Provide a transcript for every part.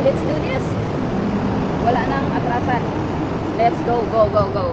let's do this. Wala nang atrasan. Let's go, go, go, go.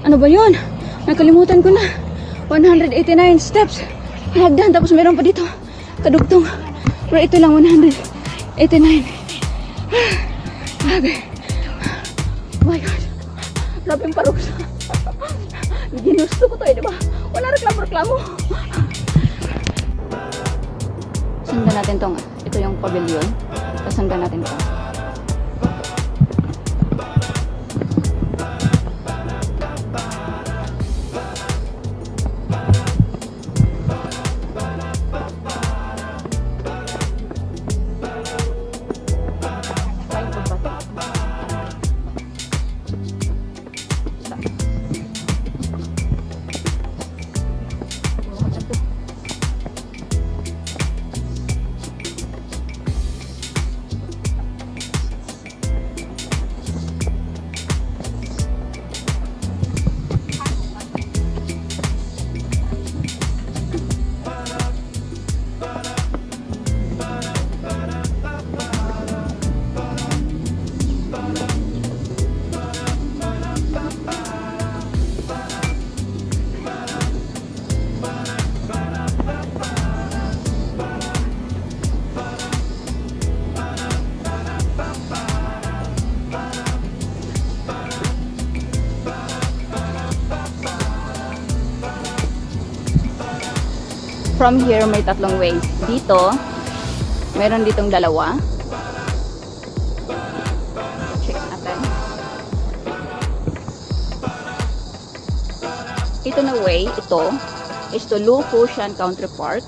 Ano ba yun? Nakalimutan ko na. 189 steps. Hagdan. Tapos meron pa dito. Kadugtong. Pero ito lang 189. Grabe. Oh my God. Grabe yung paroksa. Ginusto ko to eh, diba? Wala reklamo-reklamo. Sundan natin tong. Ito yung pavilion. Tapos sundan natin to. From here, may tatlong ways. Dito, meron ditong dalawa. Check natin. Ito na way, ito, is to Lufushan Country Park.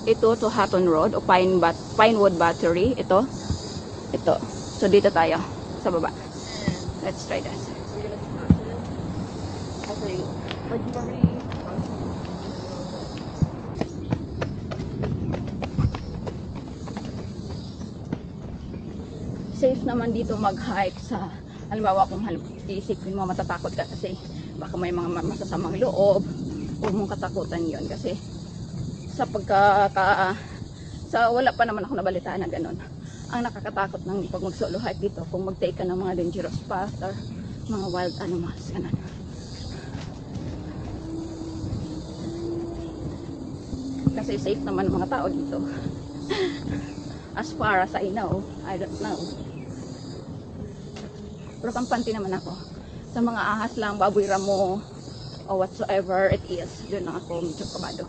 Ito to Hatton Road o Pinewood Battery. Ito. So, dito tayo. Sa baba. Let's try that. Safe naman dito mag-hike sa, halimbawa kung isipin mo matatakot ka kasi baka may mga masasamang loob, huwag mong katakutan yon kasi sa wala pa naman ako nabalitaan na ganun. Ang nakakatakot ng pag mag-solo hike dito kung mag-take ka ng mga dangerous path or mga wild animals, ganun. Kasi safe naman ang mga tao dito. As far as I know, I don't know. Pero kampante naman ako. Sa mga ahas lang, baboy ramo, o whatsoever it is, doon lang ako medyo kabado.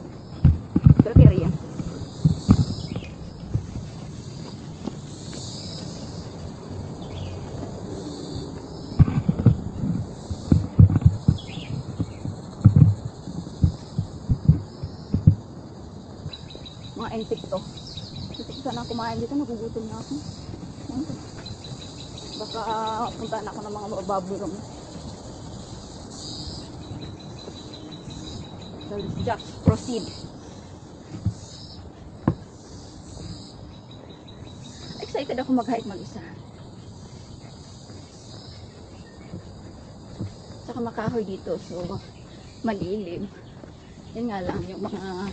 Pero kaya yan. Mga insekto. Sana kumain dito, nagugutom na ako. Baka puntaan ako ng mga baboy rom. So let's just proceed. excited ako mag-hike mag-isa. Saka makahoy dito, so malilim. Yun nga lang, yung mga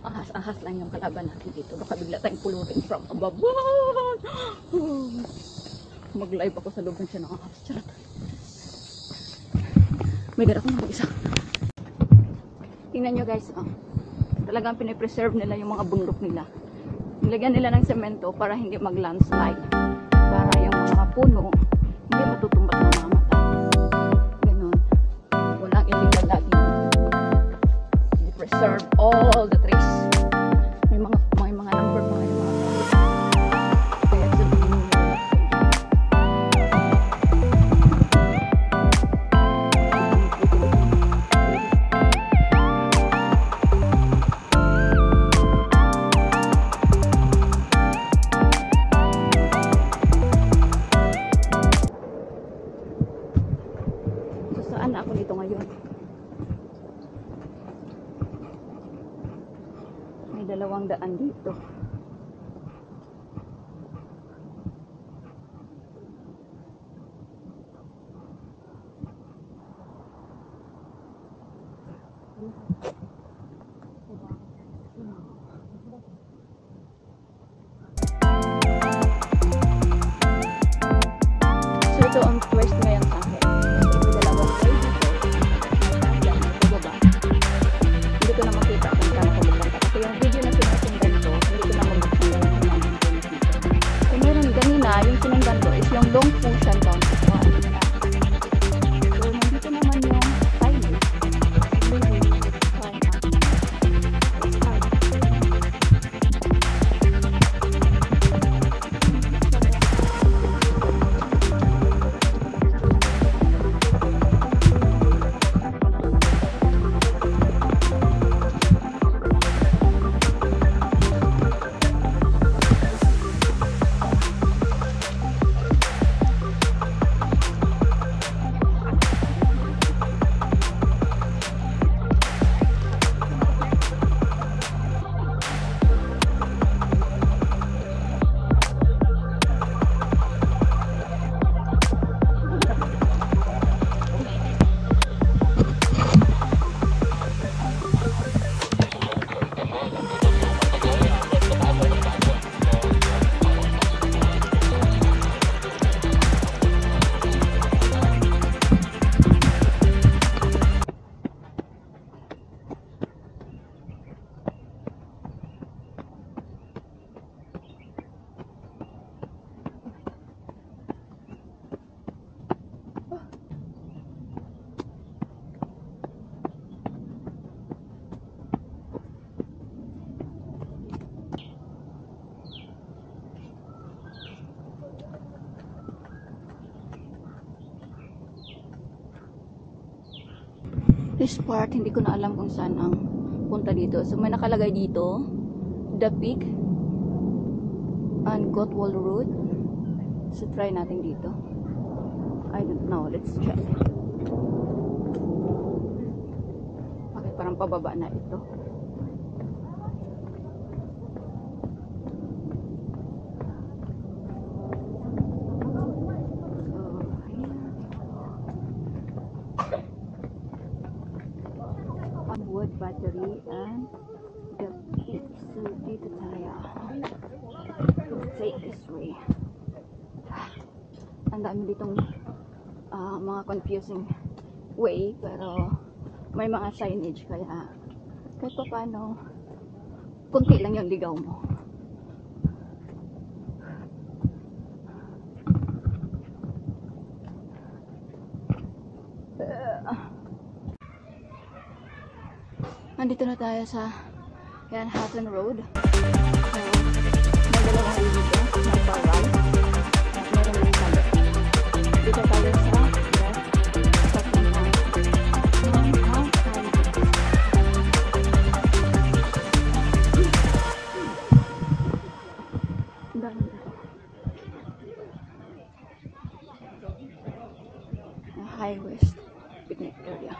ahas-ahas lang yung kalaban natin dito. Baka bigla tayong pulutin from above. Mag-live ako sa loob ng siya ng ahas. Charot. May gara akong mag-isa. Tingnan nyo guys, oh. Talagang pinipreserve nila yung mga bundok nila. Nilagyan nila ng semento para hindi mag-landslide. Para yung mga puno hindi matutumbat ng mga mata. Ganon. Walang illegal lagi. They preserve all the trees. May mga number pa yung mga kaya sa dulo. Saan na ako dito ngayon? May 200 dito. So ito ang twist ngayon sa akin. Hindi ko na makita kung saan ako magpunta. Kasi yung video na sinusundan ko, hindi ko na magpunta ng mga dito. So meron ganina, yung sinundan ko is yung long cushion down sa kwan. So nandito naman yung timing. This part, hindi ko na alam kung saan ang punta dito. So, may nakalagay dito, The Peak and Gothwald Road. So, try natin dito. I don't know. Let's check. Okay, parang pababa na ito. Wood battery and the peak. So dito tayo. Take this way. Ang dami ditong mga confusing way, pero may mga signage, kaya kahit pa paano kunti lang yung ligaw mo. Nandito na tayo sa Manhattan Road. So, may dalawang dito. May bar-run. Meron din sabi. Dito tayo sa High West picnic area.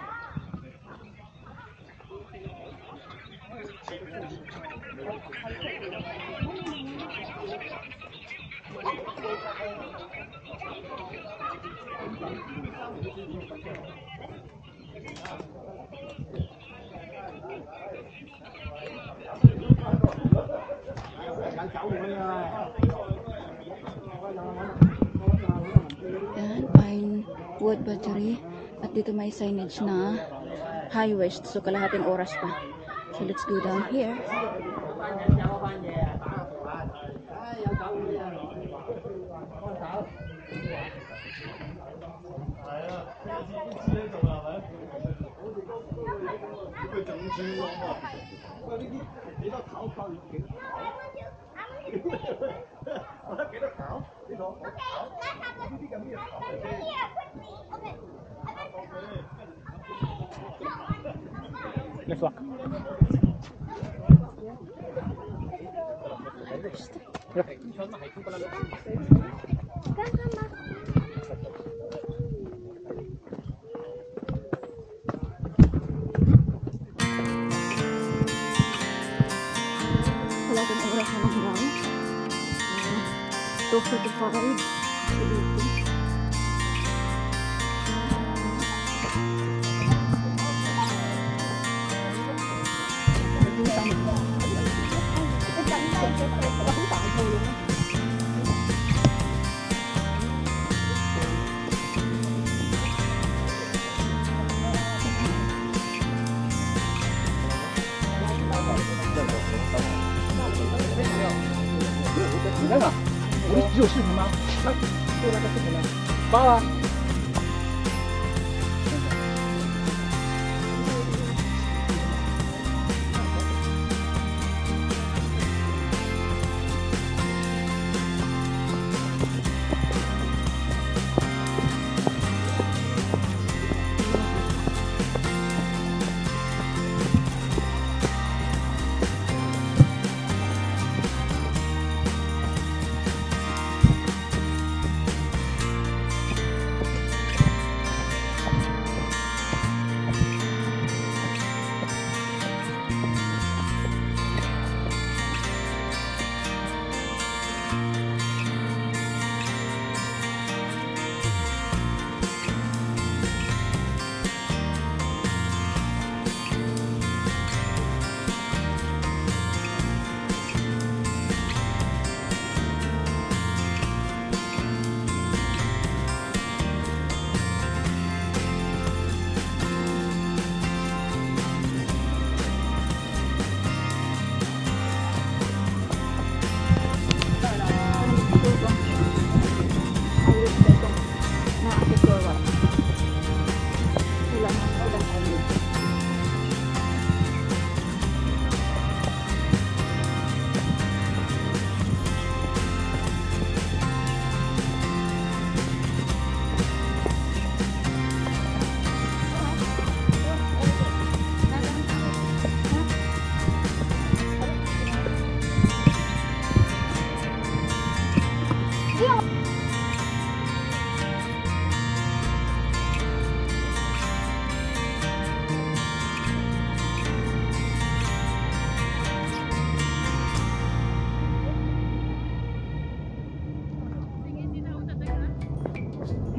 Yan, pine wood battery. At dito may signage na high west. So kalahating oras pa. So let's go down here. Let's walk. Wala din oras na lang daw. 2:45.你看看，我只有视频吗？来，就那个视频来，发了。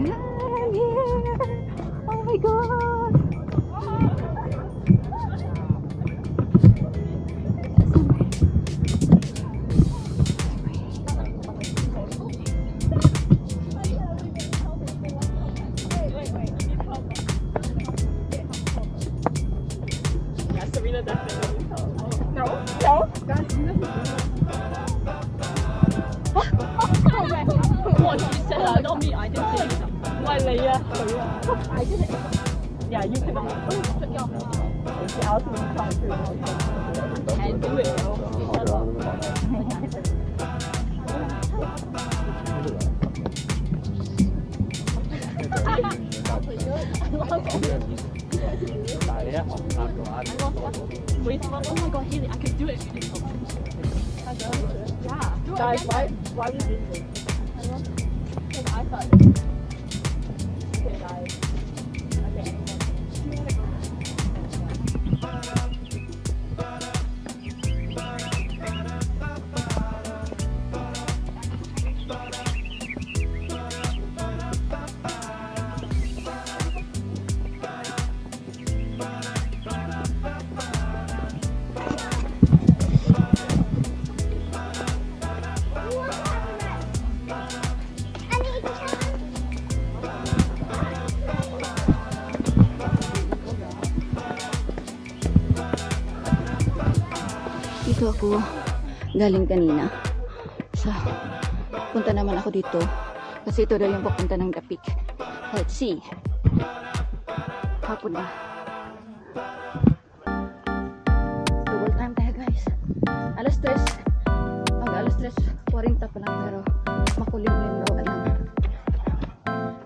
I'm here! Oh my god! Serena definitely. No, no. What you said, not me. I didn't say it. Why lay I didn't. Yeah, you can. She asked me to come through. And do it. Wait, oh my god, Haley, I can do it if you didn't help me. Yeah. Guys, why did you do this? Because I thought. Okay, guys. Okay. ako galing kanina. So, punta naman ako dito. Kasi ito daw yung papunta ng The Peak. Let's see. Hapon na. Double time tayo guys. Alas 3. Alas 3:40 pa lang pero makulimlim daw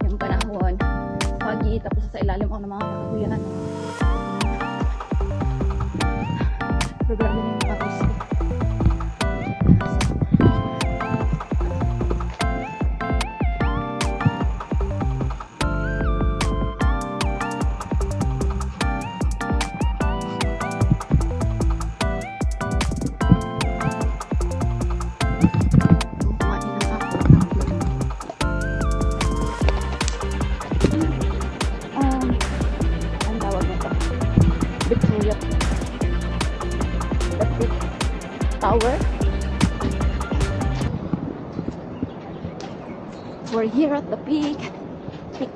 yung panahon. Pagi tapos sa ilalim ako ng mga kakahuyan. Programa niyo yung tapos. Ang tawag nito Victoria The Peak Tower. We're here at the Peak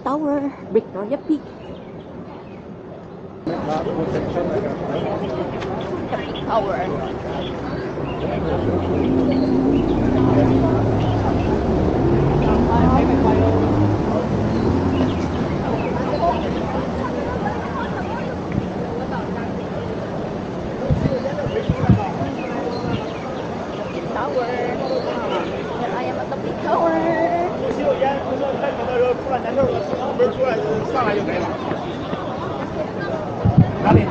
Tower, Victoria Peak. The Peak Tower. Tower. Here I am at the Peak Tower. 洗手间，不是开门的时候出来难受，门出来上来就没了。哪里？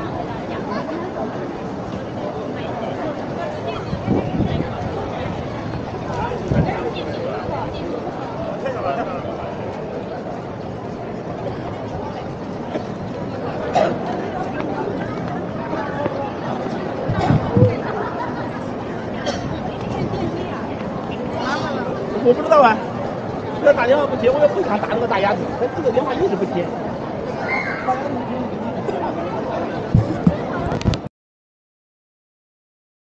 我不知道啊，这打电话不接，我也不想打那个大鸭子，他这个电话一直不接。